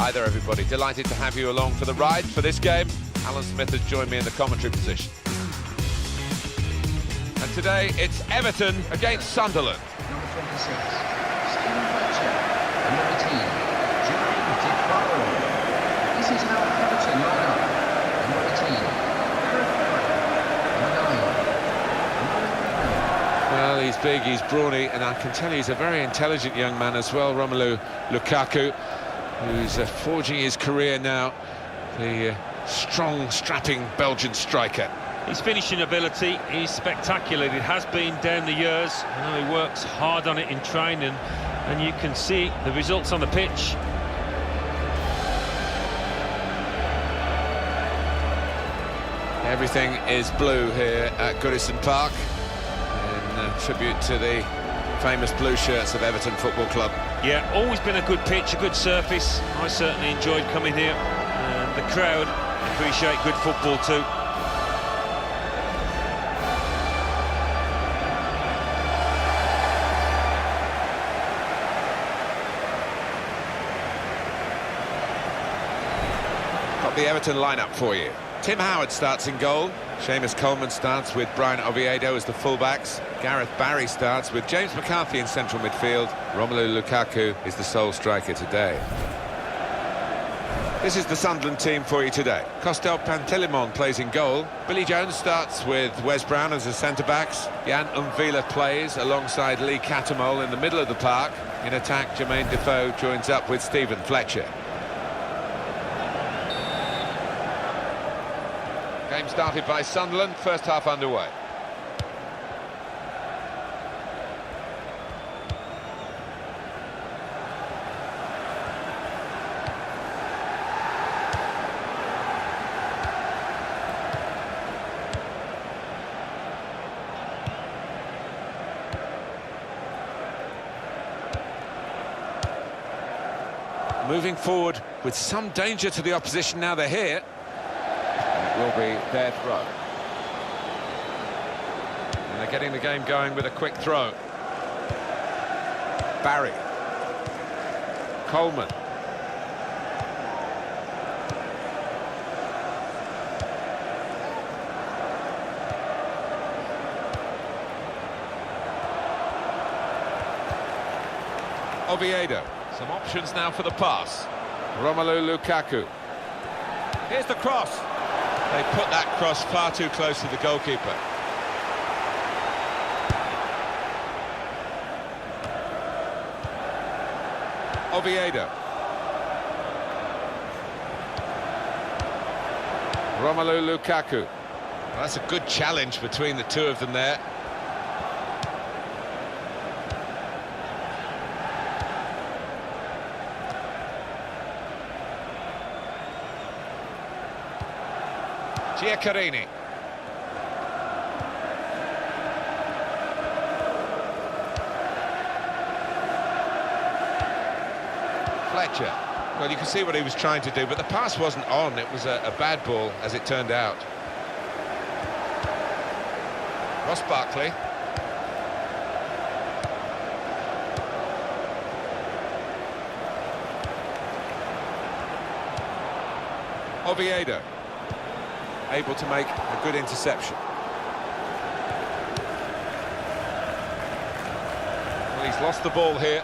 Hi there, everybody. Delighted to have you along for the ride for this game. Alan Smith has joined me in the commentary position. And today, it's Everton against Sunderland. Number 26, Stephen Fletcher. And number 18, Jermaine Defoe. This is how Everton line up. Number 18, Gareth Barry. Number 9, Well, he's big, he's brawny, and I can tell you he's a very intelligent young man as well, Romelu Lukaku, who's forging his career now, the strong, strapping Belgian striker. His finishing ability is spectacular. It has been down the years. I know he works hard on it in training, and you can see the results on the pitch. Everything is blue here at Goodison Park, in tribute to the famous blue shirts of Everton Football Club. Yeah, always been a good pitch, a good surface. I certainly enjoyed coming here, and the crowd appreciate good football too. Got the Everton lineup for you. Tim Howard starts in goal. Seamus Coleman starts with Brian Oviedo as the fullbacks. Gareth Barry starts with James McCarthy in central midfield. Romelu Lukaku is the sole striker today. This is the Sunderland team for you today. Costel Pantelimon plays in goal. Billy Jones starts with Wes Brown as the centre-backs. Jan Umvila plays alongside Lee Catamol in the middle of the park. In attack, Jermaine Defoe joins up with Stephen Fletcher. Game started by Sunderland, first half underway. Moving forward with some danger to the opposition now they're here. Will be their throw. And they're getting the game going with a quick throw. Barry. Coleman. Oviedo. Some options now for the pass. Romelu Lukaku. Here's the cross. They put that cross far too close to the goalkeeper. Oviedo. Romelu Lukaku. Well, that's a good challenge between the two of them there. Giaccherini. Fletcher. Well, you can see what he was trying to do, but the pass wasn't on. It was a bad ball, as it turned out. Ross Barkley. Oviedo. Able to make a good interception. Well, he's lost the ball here.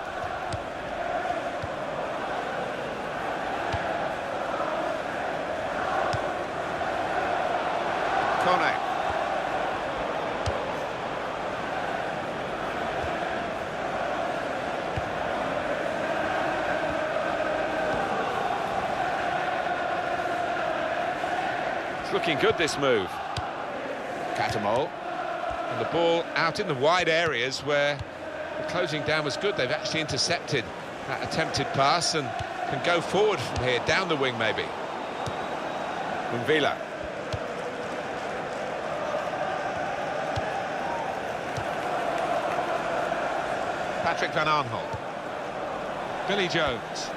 Kone. Looking good, this move. Catamol. And the ball out in the wide areas where the closing down was good. They've actually intercepted that attempted pass and can go forward from here, down the wing maybe. Umvila. Patrick Van Aanholt. Billy Jones.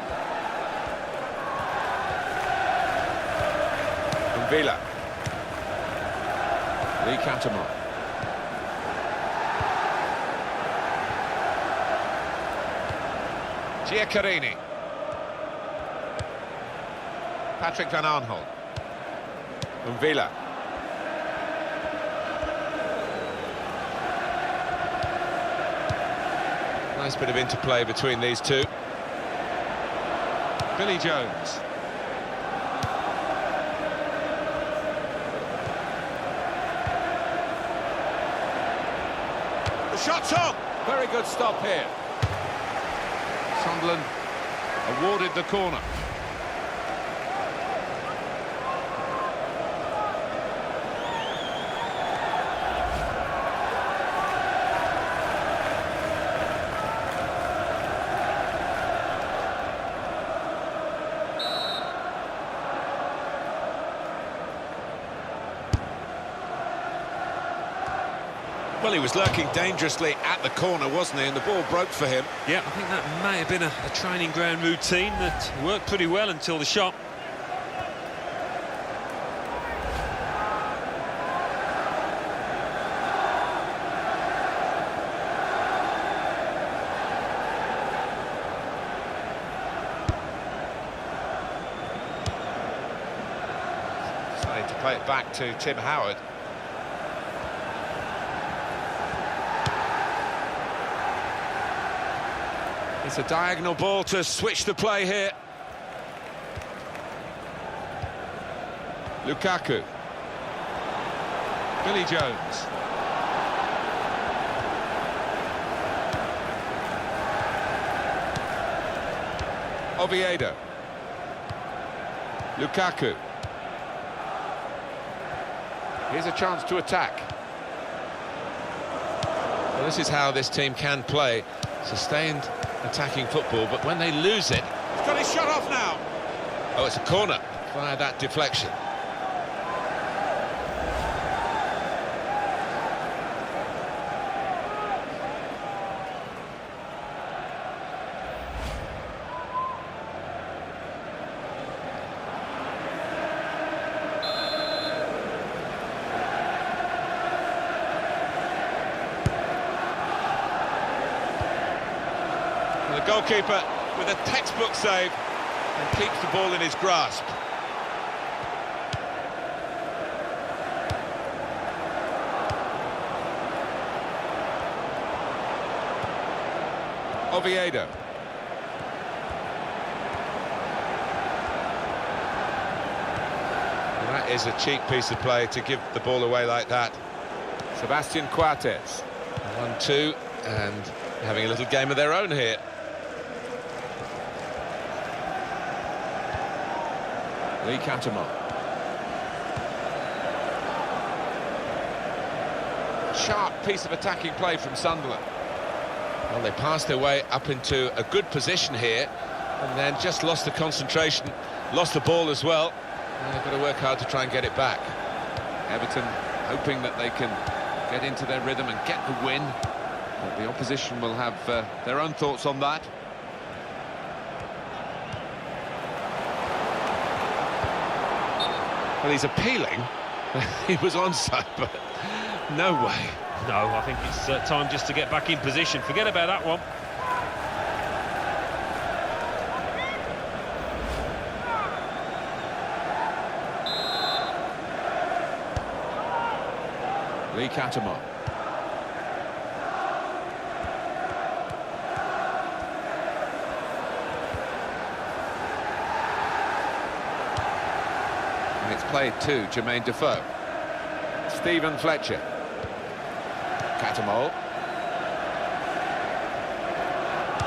Umvila. Lee Catamol. Giaccherini. Patrick van Aanholt. Villa. Nice bit of interplay between these two. Billy Jones. The shot's on! Very good stop here. Sunderland awarded the corner. Well, he was lurking dangerously at the corner, wasn't he? And the ball broke for him. Yeah, I think that may have been a training ground routine that worked pretty well until the shot. Decided to play it back to Tim Howard. It's a diagonal ball to switch the play here. Lukaku. Billy Jones. Oviedo. Lukaku. Here's a chance to attack. Well, this is how this team can play. Sustained attacking football, but when they lose it... He's got his shot off now! Oh, it's a corner via that deflection. The goalkeeper with a textbook save and keeps the ball in his grasp. Oviedo. And that is a cheap piece of play to give the ball away like that. Sebastian Coates. 1-2 and having a little game of their own here. Lee Catamon. Sharp piece of attacking play from Sunderland. Well, they passed their way up into a good position here and then just lost the concentration, lost the ball as well. And they've got to work hard to try and get it back. Everton hoping that they can get into their rhythm and get the win. But the opposition will have their own thoughts on that. Well, he's appealing. He was onside, but no way. No, I think it's time just to get back in position. Forget about that one. Lee Catamon. And it's played to Jermaine Defoe. Stephen Fletcher. Catamol.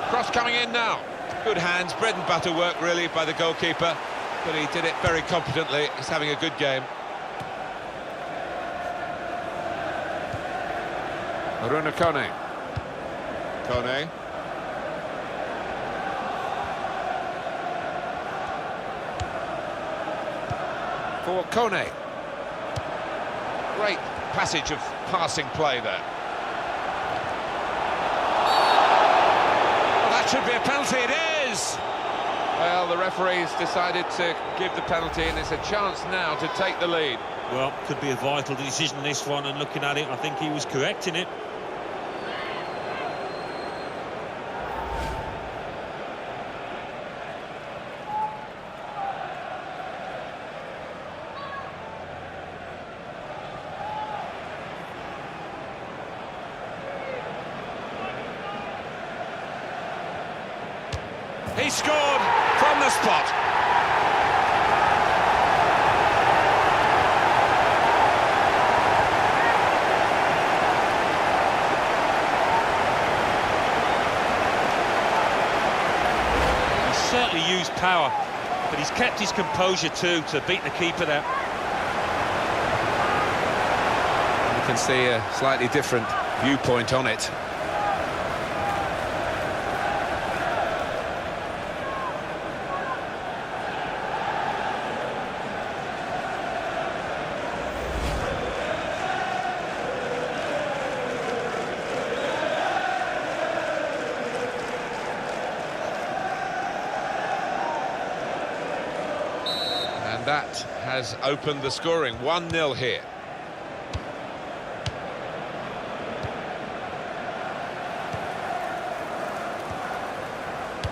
Cross coming in now. Good hands, bread and butter work really by the goalkeeper, but he did it very competently. He's having a good game. Bruno Kone. Kone. For Kone. Great passage of passing play there. Well, that should be a penalty, it is! Well, the referee's decided to give the penalty, and it's a chance now to take the lead. Well, could be a vital decision, this one, and looking at it, I think he was correct in it. He scored from the spot. He's certainly used power, but he's kept his composure too to beat the keeper there. You can see a slightly different viewpoint on it. And that has opened the scoring. 1-0 here.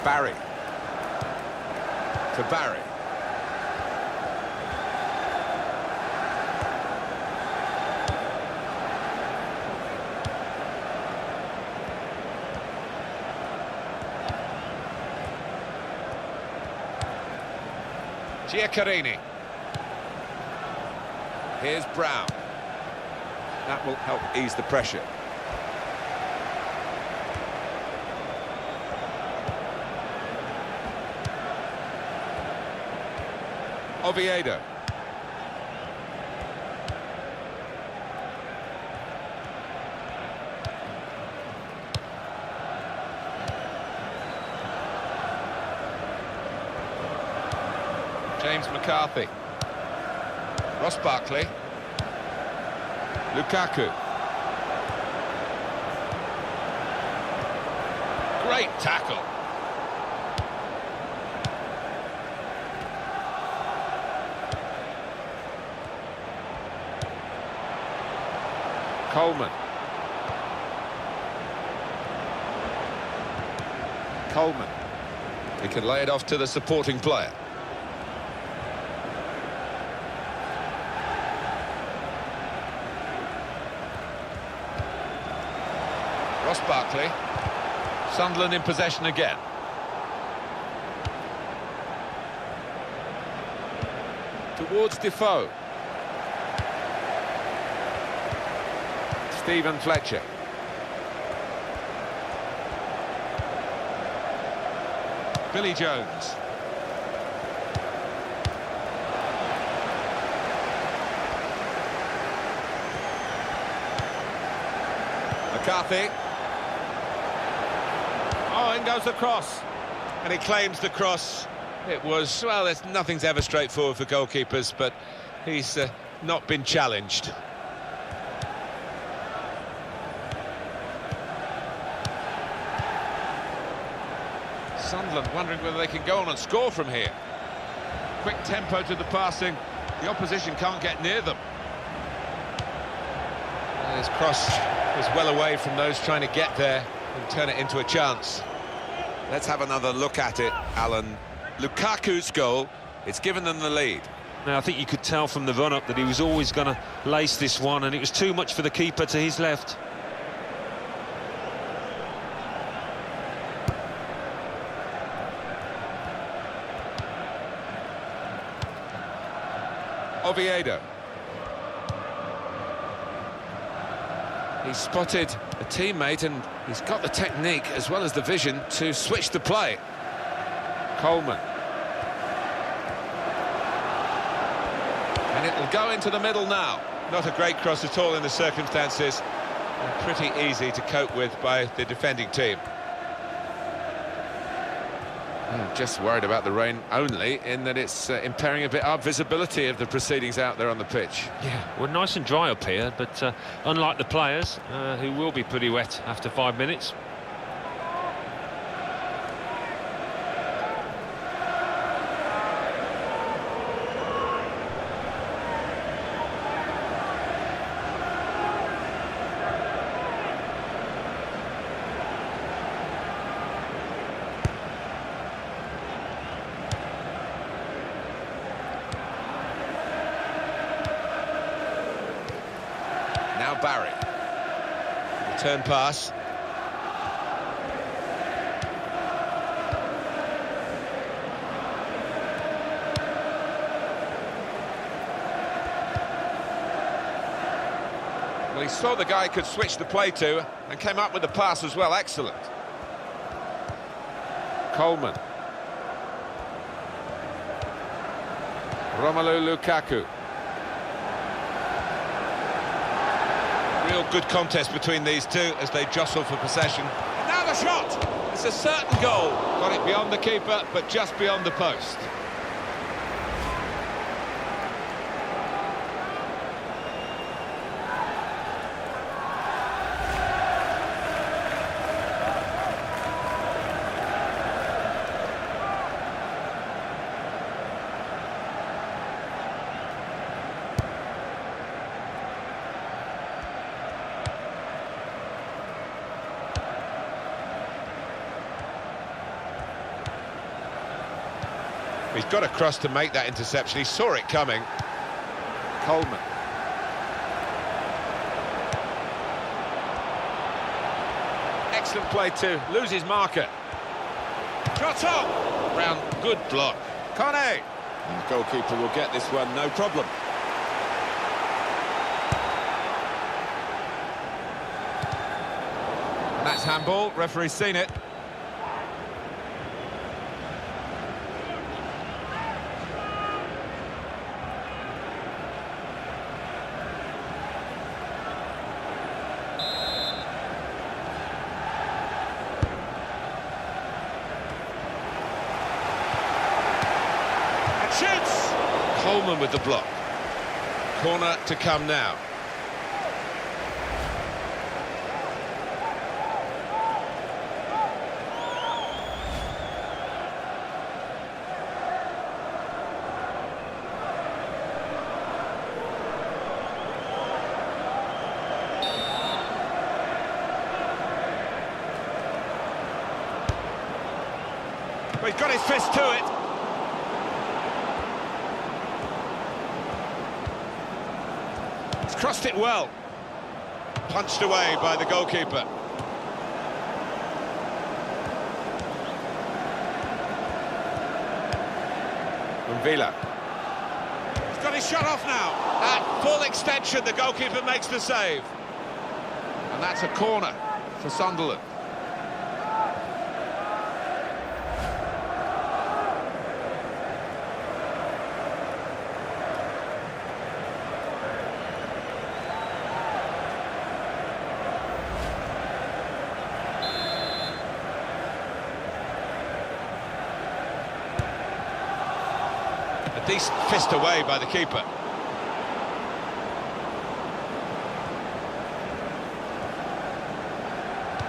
Barry. To Barry. Giaccherini. Here's Brown. That will help ease the pressure. Oviedo. James McCarthy. Ross Barkley. Lukaku. Great tackle. Coleman. Coleman. He can lay it off to the supporting player. Ross Barkley. Sunderland in possession again. Towards Defoe. Stephen Fletcher. Billy Jones. McCarthy. Oh, in goes the cross. And he claims the cross. It was, well, nothing's ever straightforward for goalkeepers, but he's not been challenged. Sunderland wondering whether they can go on and score from here. Quick tempo to the passing. The opposition can't get near them. His cross was well away from those trying to get there and turn it into a chance. Let's have another look at it, Alan. Lukaku's goal, it's given them the lead. Now, I think you could tell from the run-up that he was always going to lace this one, and it was too much for the keeper to his left. Oviedo. He's spotted a teammate and he's got the technique as well as the vision to switch the play. Coleman. And it'll go into the middle now. Not a great cross at all in the circumstances. And pretty easy to cope with by the defending team. Just worried about the rain only, in that it's impairing a bit our visibility of the proceedings out there on the pitch. Yeah, we're nice and dry up here, but unlike the players, who will be pretty wet after 5 minutes. Now Barry. Return pass. Well, he saw the guy he could switch the play to and came up with the pass as well. Excellent. Coleman. Romelu Lukaku. Real good contest between these two as they jostle for possession. And now the shot! It's a certain goal. Got it beyond the keeper, but just beyond the post. He's got across to make that interception. He saw it coming. Coleman. Excellent play to lose his marker. Shot on! Round, good block. Kone. The goalkeeper will get this one, no problem. And that's handball. Referee's seen it. Shoots! Coleman with the block. Corner to come now. Well, he's got his fist to it. Crossed it well. Punched away by the goalkeeper. Villa. He's got his shot off now. At full extension, the goalkeeper makes the save. And that's a corner for Sunderland. A decent fist away by the keeper.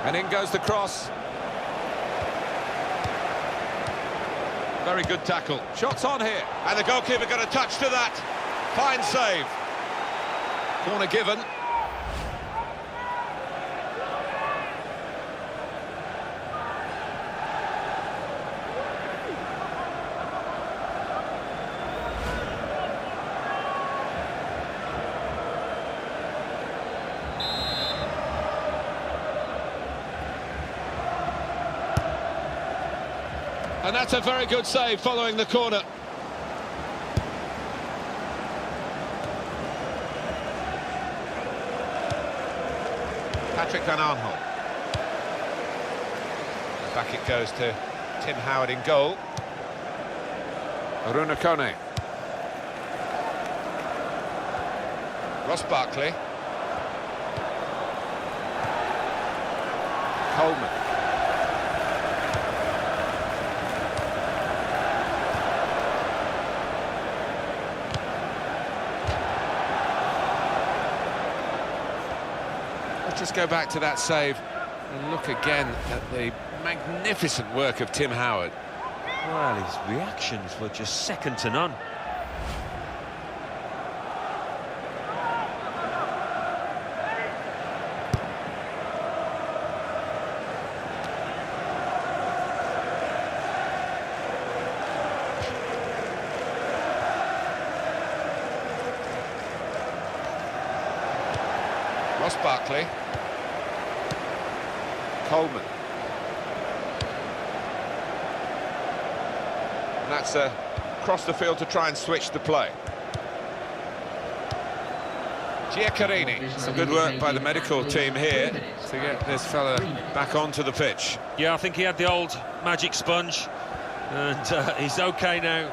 And in goes the cross. Very good tackle. Shots on here. And the goalkeeper got a touch to that. Fine save. Corner given. And that's a very good save following the corner. Patrick Van Aanholt. Back it goes to Tim Howard in goal. Aruna Kone. Ross Barkley. Coleman. Just go back to that save and look again at the magnificent work of Tim Howard. Well, his reactions were just second to none. Ross Barkley. Coleman. And that's across the field to try and switch the play. Some good work by the medical team here to get this fella back onto the pitch. Yeah, I think he had the old magic sponge, and he's okay now.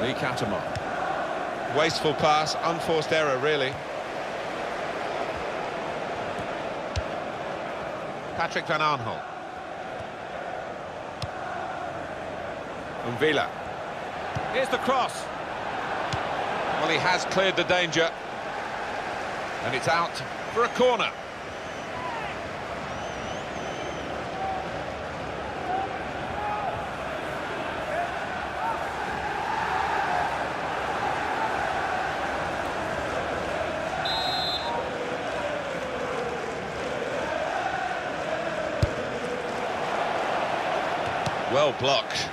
Lee Catamol. Wasteful pass, unforced error, really. Patrick van Aanholt. Villa. Here's the cross. Well, he has cleared the danger. And it's out for a corner. Well blocked.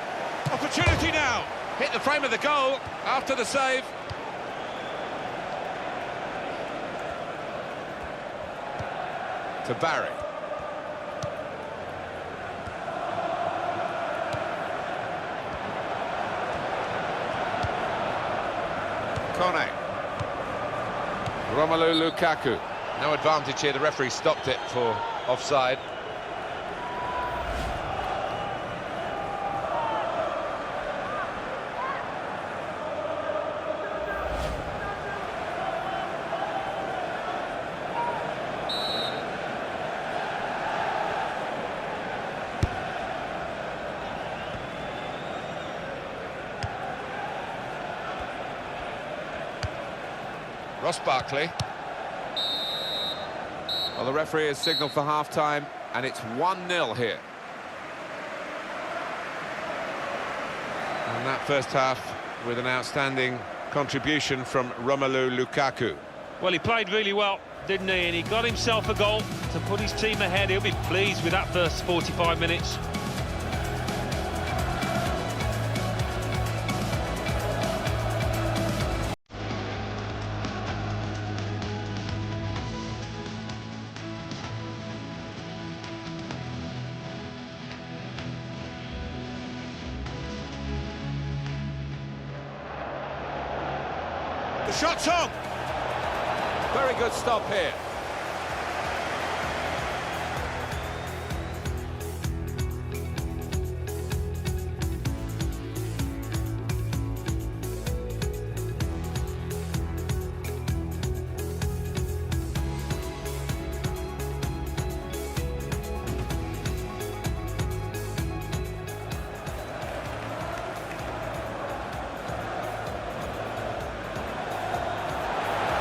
Opportunity now. Hit the frame of the goal after the save. To Barry. Kone. Romelu Lukaku. No advantage here. The referee stopped it for offside. Ross Barkley. Well, the referee has signalled for half-time, and it's 1-0 here. And that first half with an outstanding contribution from Romelu Lukaku. Well, he played really well, didn't he? And he got himself a goal to put his team ahead. He'll be pleased with that first 45 minutes. The shot's on. Very good stop here.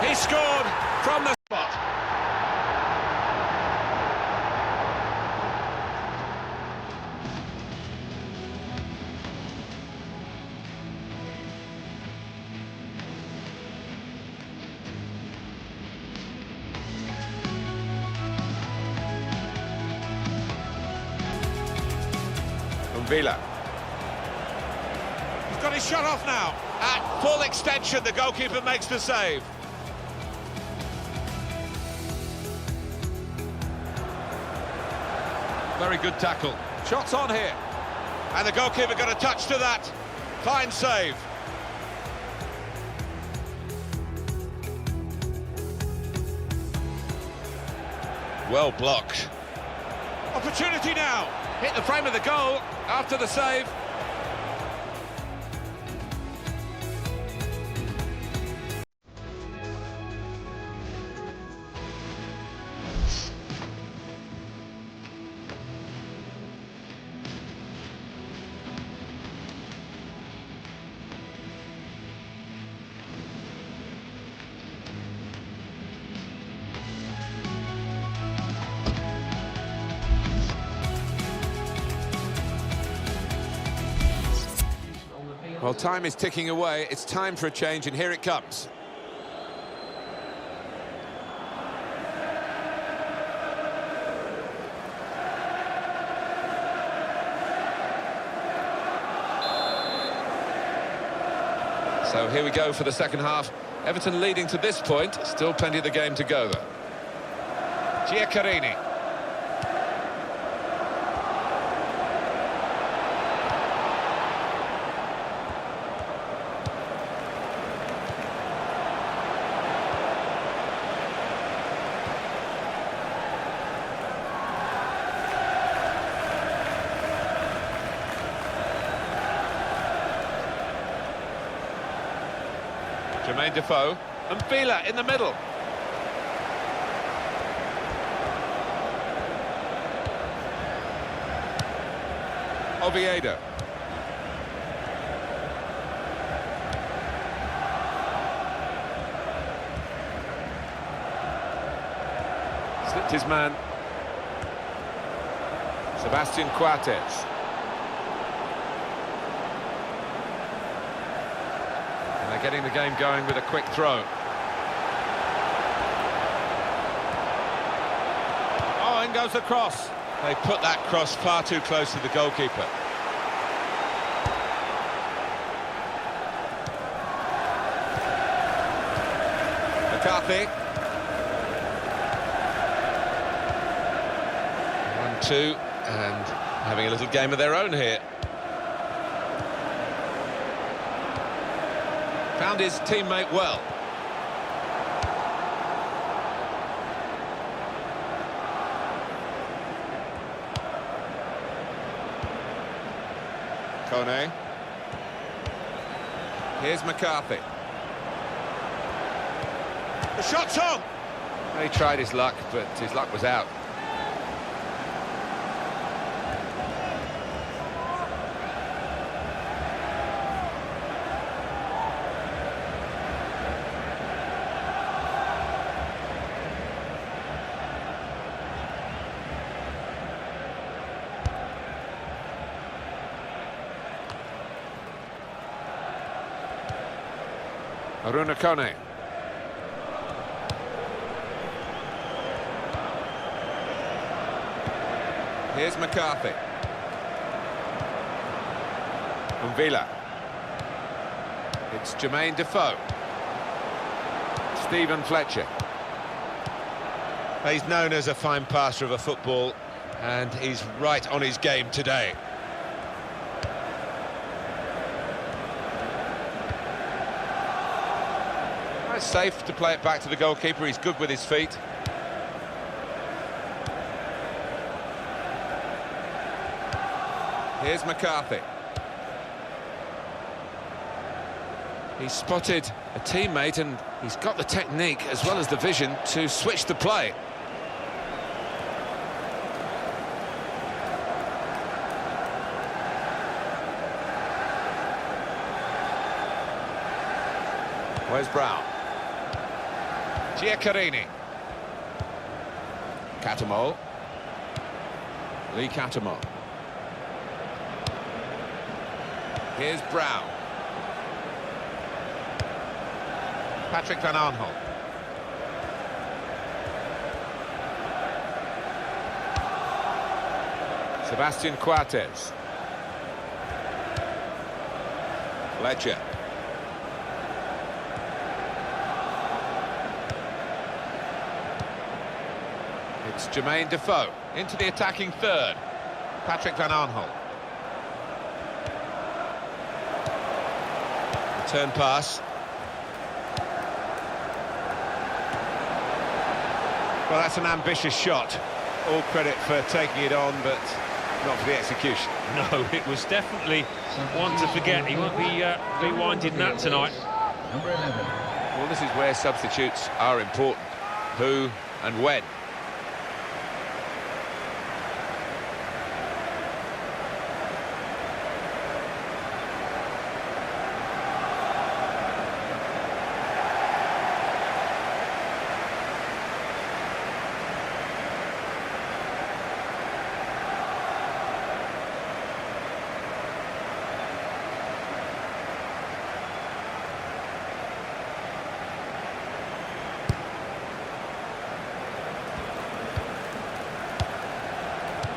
He scored from the spot. From Villa. He's got his shot off now. At full extension, the goalkeeper makes the save. Very good tackle. Shots on here. And the goalkeeper got a touch to that. Fine save. Well blocked. Opportunity now. Hit the frame of the goal after the save. Well, time is ticking away. It's time for a change, and here it comes. So here we go for the second half. Everton leading to this point. Still plenty of the game to go, though. Giaccherini. Jermaine Defoe. And Villa in the middle. Oviedo. Slipped his man. Sebastian Coates. And they're getting the game going with a quick throw. Oh, in goes the cross. They put that cross far too close to the goalkeeper. McCarthy. 1-2, and having a little game of their own here. Found his teammate well. Kone. Here's McCarthy. The shot's on! He tried his luck, but his luck was out. Aruna Kone. Here's McCarthy. From Villa. It's Jermaine Defoe. Stephen Fletcher. He's known as a fine passer of a football, and he's right on his game today. It's safe to play it back to the goalkeeper. He's good with his feet. Here's McCarthy. He's spotted a teammate and he's got the technique as well as the vision to switch the play. Where's Brown? Giaccherini. Cattermole. Lee Cattermole. Here's Brown. Patrick Van Aanholt. Sebastian Coates. Fletcher. It's Jermaine Defoe into the attacking third. Patrick Van Aanholt. Return pass. Well, that's an ambitious shot. All credit for taking it on, but not for the execution. No, it was definitely one to forget. He won't be rewinding that tonight. Number 11. Well, this is where substitutes are important. Who and when.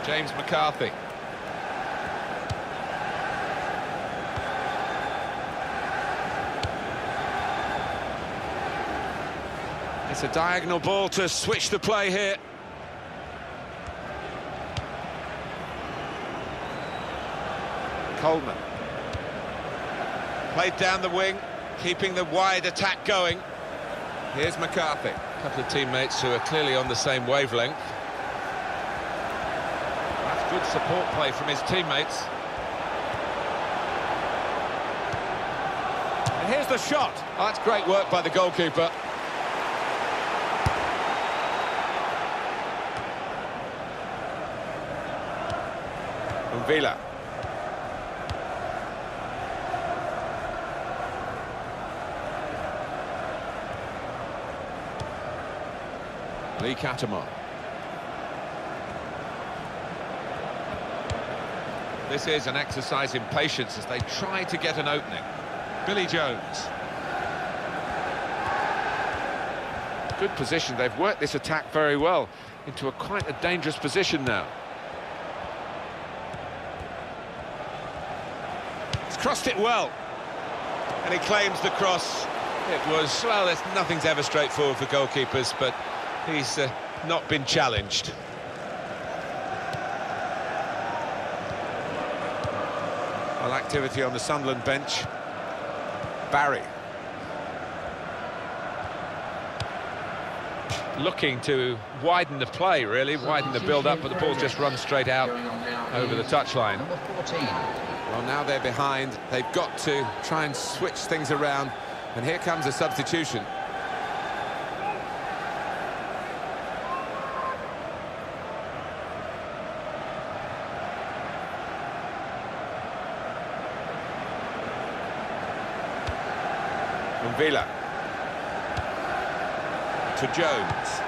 James McCarthy. It's a diagonal ball to switch the play here. Coleman. Played down the wing, keeping the wide attack going. Here's McCarthy. A couple of teammates who are clearly on the same wavelength. Good support play from his teammates. here's the shot. Oh, that's great work by the goalkeeper. Villa. Lee Catamon. This is an exercise in patience as they try to get an opening. Billy Jones. Good position. They've worked this attack very well into quite a dangerous position now. Crossed it well, and he claims the cross. It was, well, nothing's ever straightforward for goalkeepers, but he's not been challenged. Well, activity on the Sunderland bench. Barry. Looking to widen the play, really, widen the build-up, but the ball's just run straight out over the touchline. Number 14. Well, now they're behind. They've got to try and switch things around. And here comes a substitution. Villa. To Jones.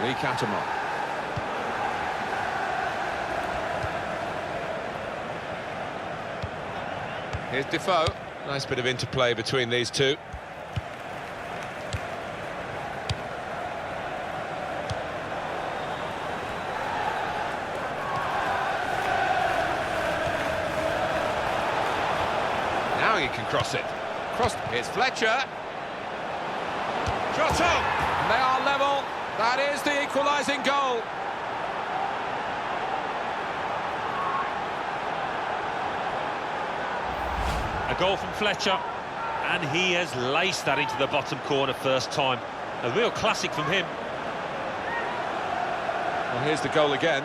Lee Catamon. Here's Defoe. Nice bit of interplay between these two. Now he can cross it. Crossed. Here's Fletcher. Shot up. And they are level. That is the equalising goal. A goal from Fletcher, and he has laced that into the bottom corner first time. A real classic from him. Well, here's the goal again.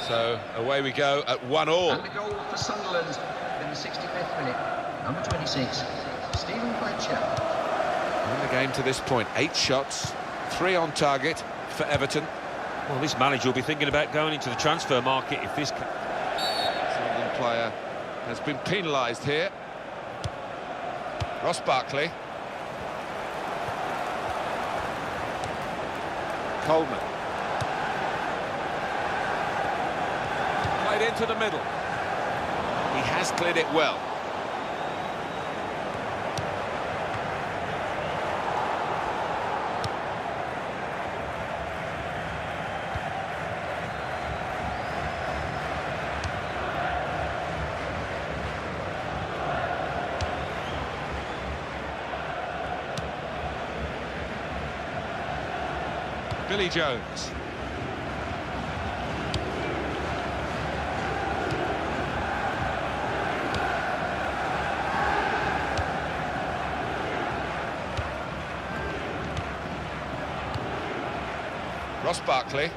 So away we go at 1-1. And the goal for Sunderland in the 65th minute. Number 26, Stephen Fletcher. In the game to this point, 8 shots, 3 on target for Everton. Well, this manager will be thinking about going into the transfer market if this... Sunderland player has been penalised here. Ross Barkley. Coleman. Played into the middle. He has cleared it well. Billy Jones. Ross Barkley.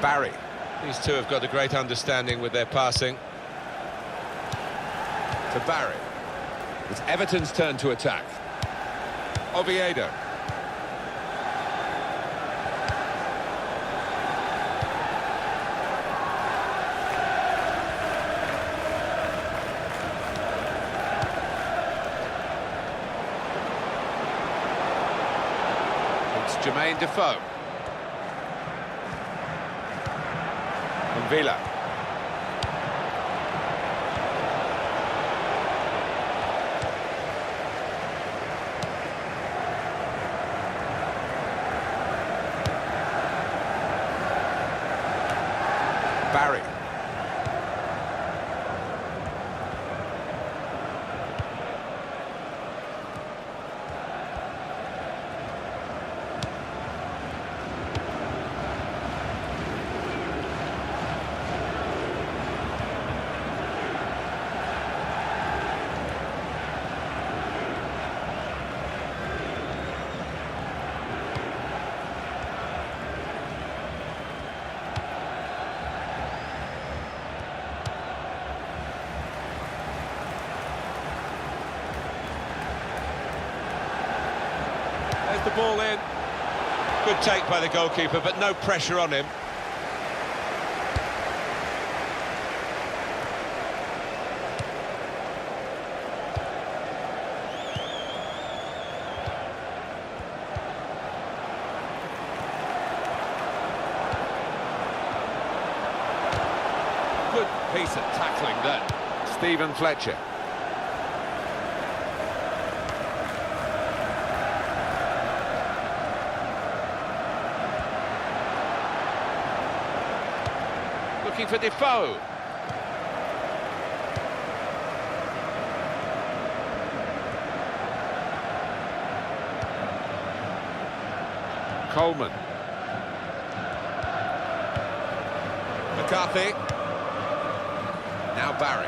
Barry. These two have got a great understanding with their passing. To Barry. It's Everton's turn to attack. Oviedo. Jermaine Defoe. And Villa. the ball in. Good take by the goalkeeper, but no pressure on him. Good piece of tackling there. Stephen Fletcher. Looking for Defoe. Coleman. McCarthy. Now Barry.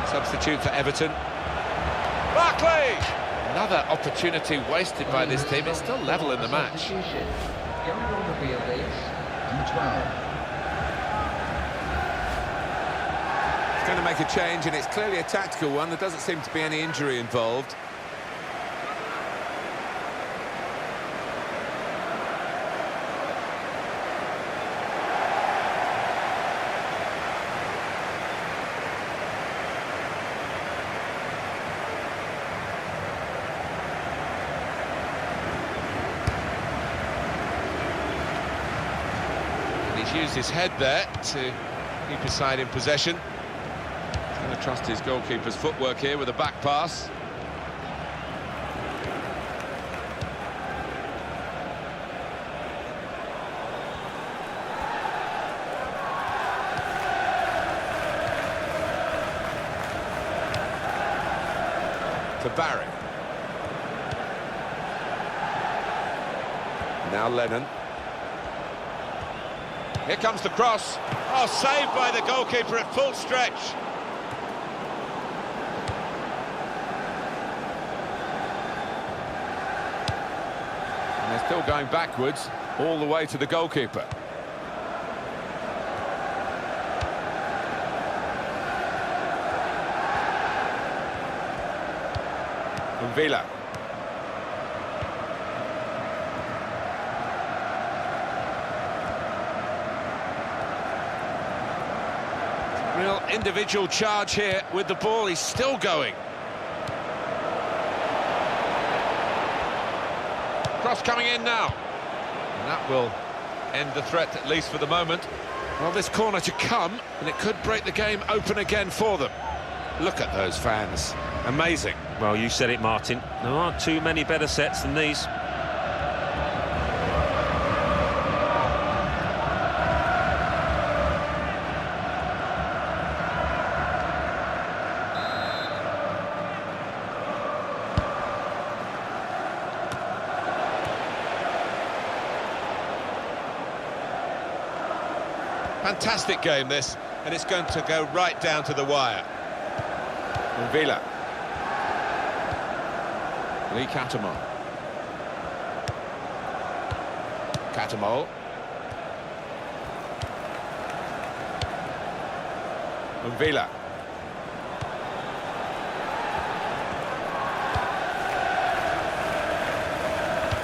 Substitute for Everton. Barkley! Another opportunity wasted by this team. It's still level in the match. Going on the field is number 12. It's going to make a change, and it's clearly a tactical one. There doesn't seem to be any injury involved. He's used his head there to keep his side in possession. He's going to trust his goalkeeper's footwork here with a back pass. To Barry. Now Lennon. Here comes the cross. Oh, saved by the goalkeeper at full stretch. And they're still going backwards all the way to the goalkeeper. Villa. Real individual charge here with the ball. He's still going. Cross coming in now. And that will end the threat, at least for the moment. Well, this corner to come, and it could break the game open again for them. Look at those fans. Amazing. Well, you said it, Martin. There aren't too many better sets than these. Fantastic game, this, and it's going to go right down to the wire. Villa. Lee Catamol. Catamol. Villa.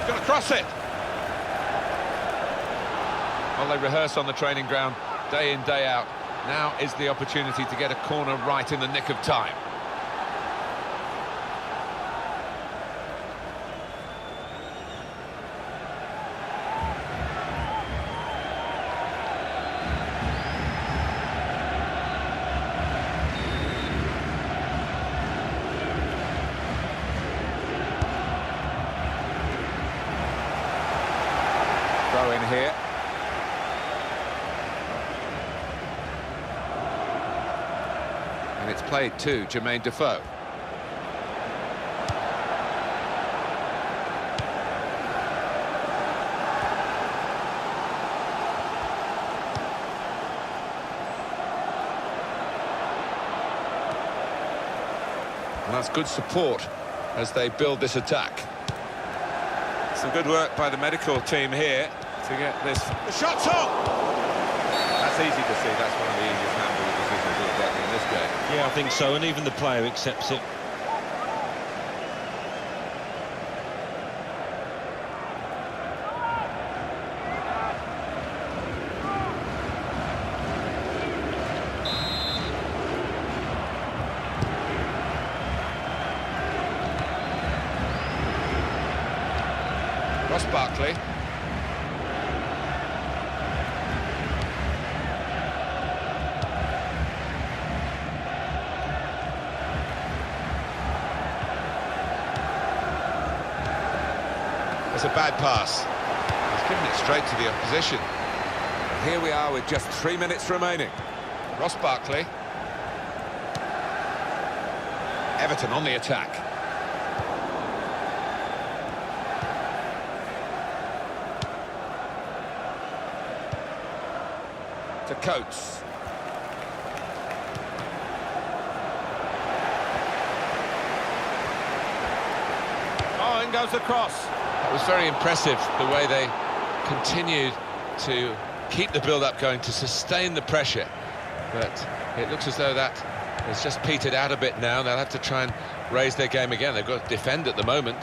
Going to cross it. Well, they rehearse on the training ground day in, day out. Now is the opportunity to get a corner right in the nick of time. Throw in here. And it's played to Jermaine Defoe. And that's good support as they build this attack. Some good work by the medical team here to get this. The shot's on! That's easy to see. That's one of the easiest handball decisions of the day. game. Yeah, I think so, and even the player accepts it. Ross Barkley. It's a bad pass. He's given it straight to the opposition. Here we are with just 3 minutes remaining. Ross Barkley. Everton on the attack. To Coates. Oh, in goes the cross. It was very impressive the way they continued to keep the build-up going, to sustain the pressure. But it looks as though that has just petered out a bit now. They'll have to try and raise their game again. They've got to defend at the moment.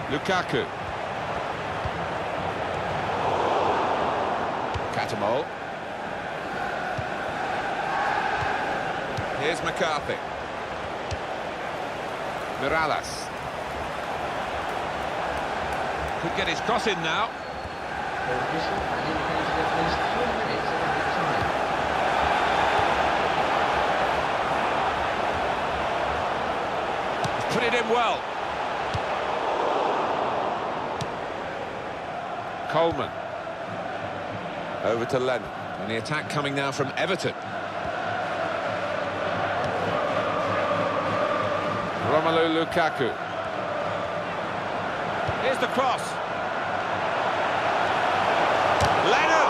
Lukaku. Catamol. Here's McCarthy. Mirallas. Could get his cross in now. He's put it in well. Coleman. Over to Lennon. And the attack coming now from Everton. Romelu Lukaku. Here's the cross. Lennon!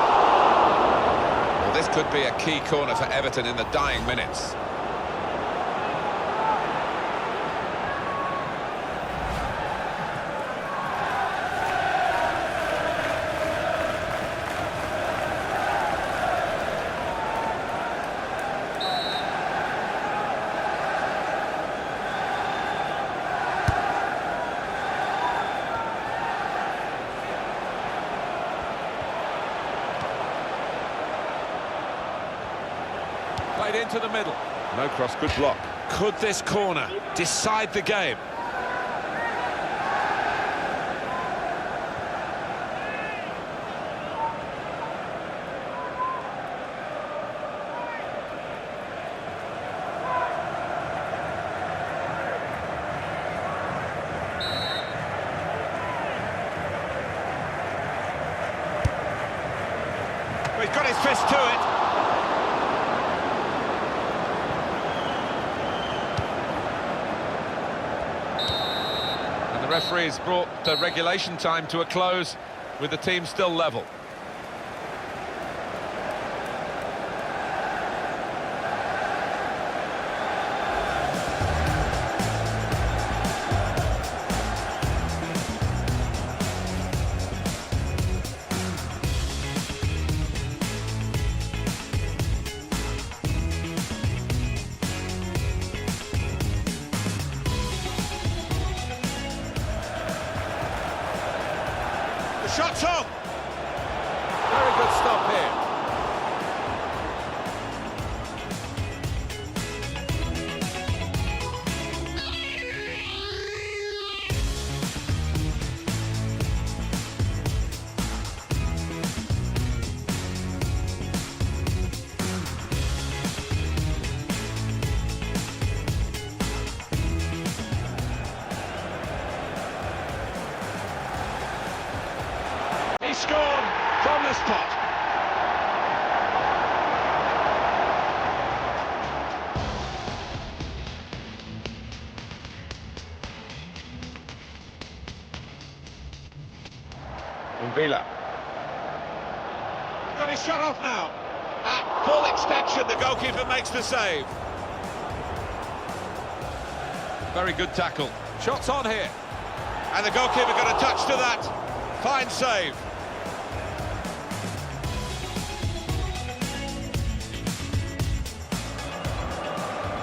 Well, this could be a key corner for Everton in the dying minutes. Played into the middle. No cross, good block. Could this corner decide the game? Well, he's got his fist to it. The referees brought the regulation time to a close with the team still level. Shot's on! Very good stop here. Scored from the spot. Villa. Got his shot off now. At full extension, the goalkeeper makes the save. Very good tackle. Shots on here. And the goalkeeper got a touch to that. Fine save.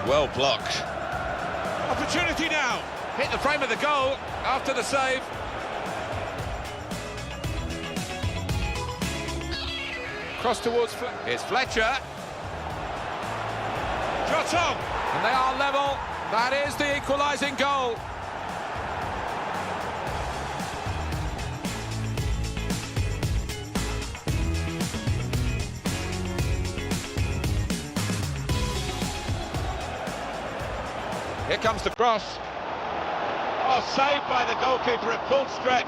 Well blocked. Opportunity now. Hit the frame of the goal after the save. Cross towards it's Fletcher. Shot on. And they are level. That is the equalising goal. Here comes the cross. Oh, saved by the goalkeeper at full stretch.